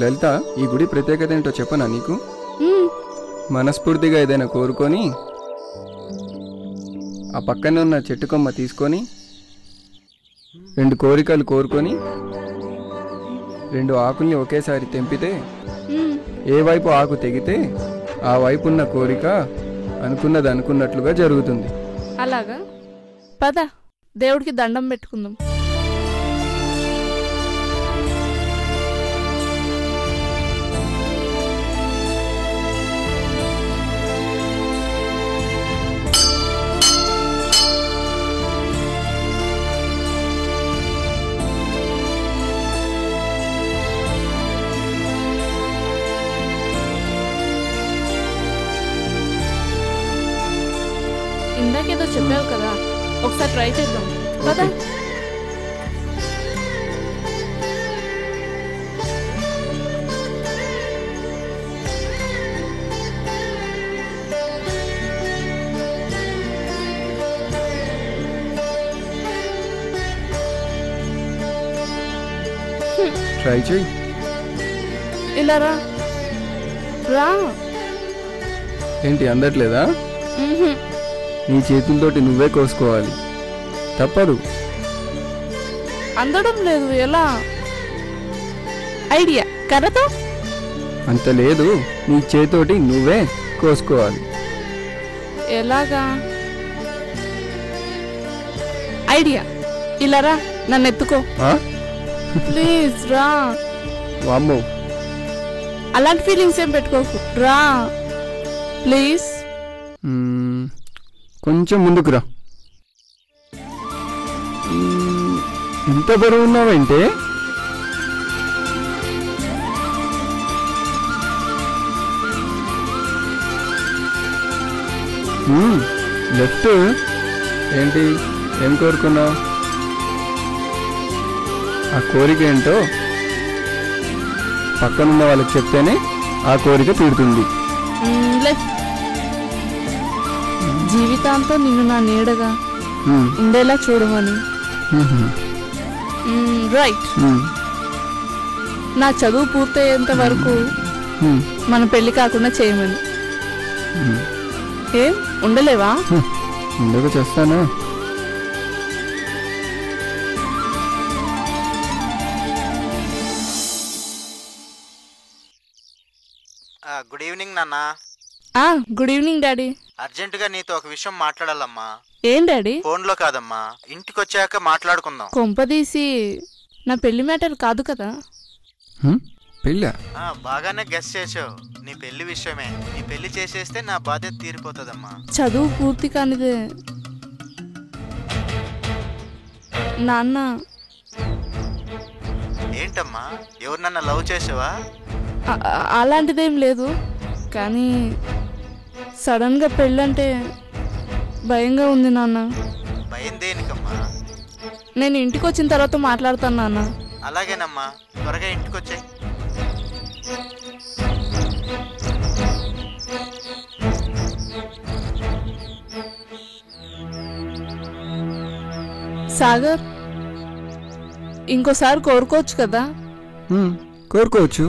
లలిత, ఈ గుడి ప్రత్యేకత ఏంటో చెప్పనా నీకు? మనస్ఫూర్తిగా ఏదైనా కోరుకొని ఆ పక్కనే ఉన్న చెట్టు కొమ్మ తీసుకొని 2 కోరికలు కోరుకొని 2 ఆకుల్ని ఒకేసారి తెంపితే ఏ వైపు ఆకు తెగితే ఆ వైపు ఉన్న కోరిక అనుకున్నది అనుకున్నట్లుగా జరుగుతుంది. అలాగా? పద దేవుడికి దండం పెట్టుకుందాం. ఇందాకేదో చెప్పావు కదా, ఒకసారి ట్రై చేద్దాం కదా. ట్రై చేయి. ఇలా రా. రా. ఏంటి అందట్లేదా? నీ చేతులతోటి నువ్వే కోసుకోవాలి, తప్పదు. అందడం లేదు, ఎలా? ఐడియా కర్రతో? అంత లేదు, నీ చేతోటి నువ్వే కోసుకోవాలి. ఎలాగా? ఐడియా, ఇలా రా, నన్ను ఎత్తుకో ప్లీజ్. రా. వామ్మో, అలాంటి ఫీలింగ్స్ ఏం పెట్టుకోకు, రా ప్లీజ్. కొంచెం ముందుకు రా. ఎంత బరువు ఉన్నావంటే? లెఫ్ట్. ఏంటి, ఏం కోరుకున్నావు? ఆ కోరిక ఏంటో పక్కనున్న వాళ్ళకి చెప్తేనే ఆ కోరిక తీరుతుంది. జీవితాంతం నిన్ను నా నీడగా ఉండేలా చూడమని. రైట్. నా చదువు పూర్తయ్యేంత వరకు మన పెళ్లి కాకుండా చేయమని. ఏం ఉండలేవా? ఉండగా చేస్తానా? గుడ్ ఈవినింగ్ నాన్న. Good evening daddy. అర్జెంటుగా నీతో ఒక విషయం మాట్లాడాలమ్మా. ఏం డాడీ? ఫోన్లో కాదమ్మా, ఇంటికి వచ్చాక మాట్లాడుకుందాం. కొంపదీసి నా పెళ్లి మ్యాటర్ కాదు కదా? పెళ్ళా? బాగానే గెస్ చేసావు. నీ పెళ్లి విషయమే. నీ పెళ్లి చేసేస్తే నా బాధ్యత తీరిపోతుందమ్మా. చదువు పూర్తి కానిదే నాన్న. ఏంటమ్మా, ఎవరినన్నా లవ్ చేసావా? అలాంటిదేం లేదు, కానీ సడన్గా పెళ్ళంటే భయంగా ఉంది నాన్న. భయం దేనికమ్మా? నేను ఇంటికి వచ్చిన తర్వాత మాట్లాడతాను నాన్న. అలాగేనమ్మా, త్వరగా ఇంటికి వచ్చాయి. సాగర్, ఇంకోసారి కోరుకోవచ్చు కదా? కోరుకోవచ్చు.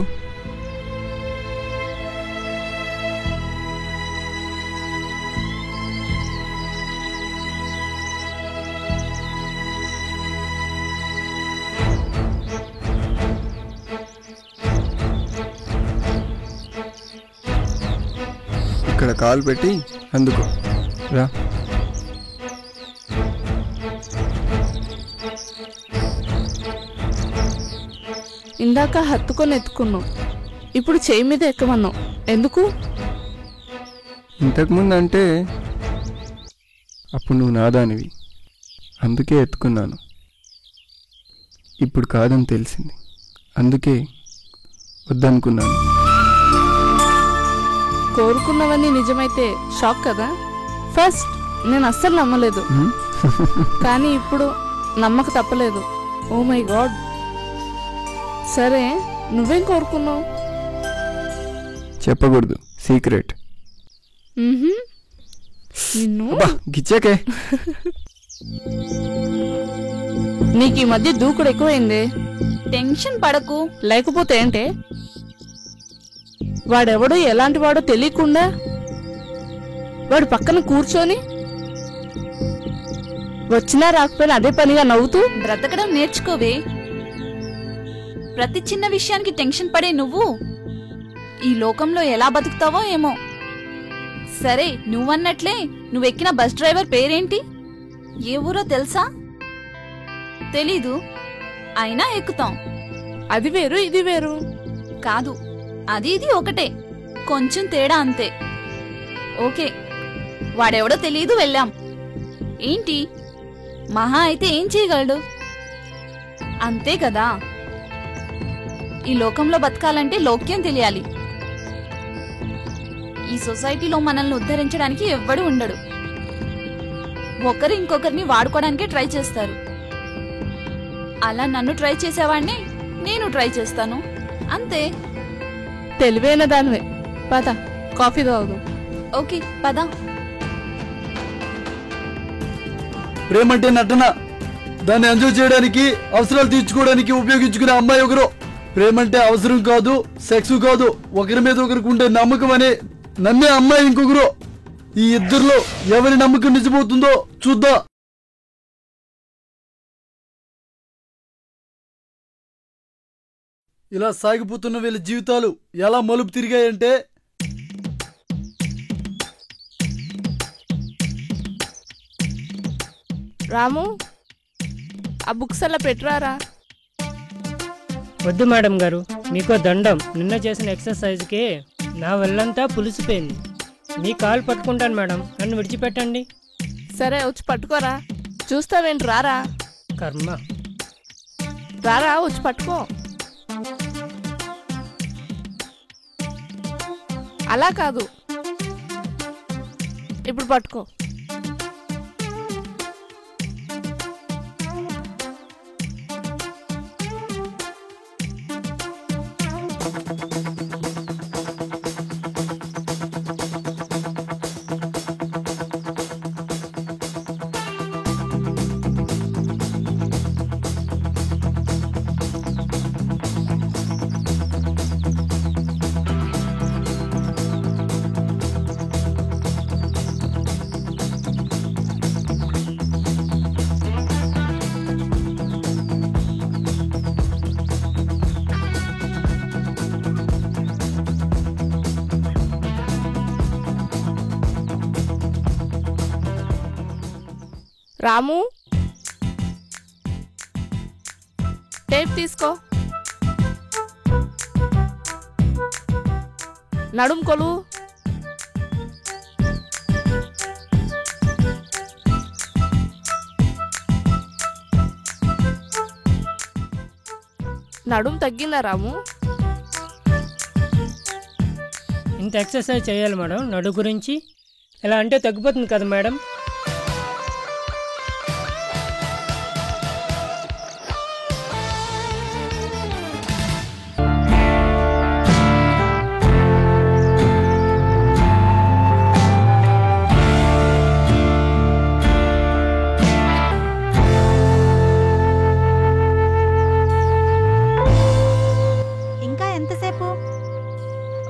ఇక్కడ కాల్ పెట్టి అందుకో రా. ఇందాక హత్తుకొని ఎత్తుకున్నావు, ఇప్పుడు చేయి మీద ఎక్కమన్నావు, ఎందుకు? ఇంతకుముందు అంటే అప్పుడు నువ్వు నాదానివి, అందుకే ఎత్తుకున్నాను. ఇప్పుడు కాదని తెలిసింది, అందుకే వద్దనుకున్నాను. కోరుకున్నవన్నీ నిజమైతే షాక్ కదా? ఫస్ట్ నేను అస్సలు నమ్మలేదు, కానీ ఇప్పుడు నమ్మక తప్పలేదు. Oh my God. సరే, నువ్వేం కోరుకున్నావు? చెప్పకూడదు, సీక్రెట్. నిన్ను గిచ్చాకే. నీకు ఈ మధ్య దూకుడు ఎక్కువైంది. టెన్షన్ పడకు. లేకపోతే ఏంటే, వాడెవడో ఎలాంటి వాడో తెలియకుండా వాడు పక్కన కూర్చొని వచ్చినా రాకపోయినా అదే పనిగా నవ్వుతూ బ్రతకడం నేర్చుకోవే. ప్రతి చిన్న విషయానికి టెన్షన్ పడే నువ్వు ఈ లోకంలో ఎలా బతుకుతావో ఏమో. సరే, నువ్వన్నట్లే నువ్వెక్కిన బస్ డ్రైవర్ పేరేంటి? ఏ ఊరో తెలుసా? తెలీదు, అయినా ఎక్కుతాం. అది వేరు ఇది వేరు కాదు, అది ఇది ఒకటే, కొంచెం తేడా అంతే. ఓకే, వాడెవడో తెలీదు, వెళ్ళాం. ఏంటి, మహా అయితే ఏం చేయగలడు? అంతే కదా. ఈ లోకంలో బతకాలంటే లోక్యం తెలియాలి. ఈ సొసైటీలో మనల్ని ఉద్ధరించడానికి ఎవ్వడు ఉండడు. ఒకరు ఇంకొకరిని వాడుకోవడానికే ట్రై చేస్తారు. అలా నన్ను ట్రై చేసేవాడిని నేను ట్రై చేస్తాను, అంతే. తెలివైన దానివే. పద, కాఫీ తాగుదాం. ఓకే, పద. ప్రేమంటే నటన, దాన్ని ఎంజాయ్ చేయడానికి, అవసరాలు తీర్చుకోవడానికి ఉపయోగించుకునే అమ్మాయి ఒకరు. ప్రేమంటే అవసరం కాదు, సెక్స్ కాదు, ఒకరి మీద ఒకరికి ఉండే నమ్మకం అనే నమ్మే అమ్మాయి ఇంకొకరు. ఈ ఇద్దరిలో ఎవరి నమ్మకం నిజమవుతుందో చూద్దాం. ఇలా సాగిపోతున్న వీళ్ళ జీవితాలు ఎలా మలుపు తిరిగాయంటే, రాము, ఆ బుక్స్ అలా పెట్టరారా. వద్దు మేడం గారు, మీకో దండం. నిన్న చేసిన ఎక్సర్సైజ్కి నా వల్లంతా పులిసిపోయింది. మీ కాలు పట్టుకుంటాను మేడం, నన్ను విడిచిపెట్టండి. సరే, వచ్చి పట్టుకోరా. చూస్తావేంటి, రారా. కర్మ. రారా, వచ్చి పట్టుకో. అలా కాదు, ఇప్పుడు పట్టుకో. రాము, టేప్ తీసుకో. నడుం కొలు. నడుం తగ్గిందా రాము? ఇంత ఎక్సర్సైజ్ చేయాలి మేడం నడు గురించి? ఎలా అంటే తగ్గిపోతుంది కదా మేడం.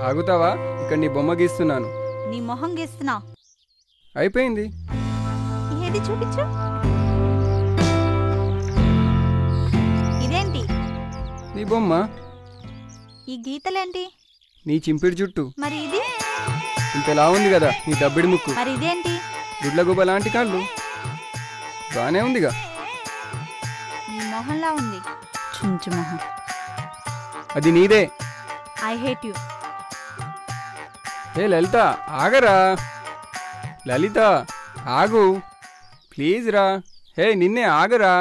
ఆగుతావా? ఇక్కడ నీ బొమ్మ గీస్తున్నాను. నీ మొహం గీస్తున్నా. అయిపోయింది. ఏది చూపించు. ఇదేంటి? నీ బొమ్మ. ఈ గీతలేంటి? నీ చింపిడి జుట్టు. మరి ఇది ఇంతలా ఉంది కదా నీ దబ్బిడి ముక్కు. మరి ఇదేంటి? గుడ్లగుబ్బ లాంటి కాళ్ళు. బానే ఉందిగా. నీ మొహంలా ఉంది. చుంచు మొహం. అది నీదే. I hate you. ఏ లలిత, ఆగరా. లలిత, ఆగు ప్లీజ్ రా. హే, నిన్నే, ఆగరా.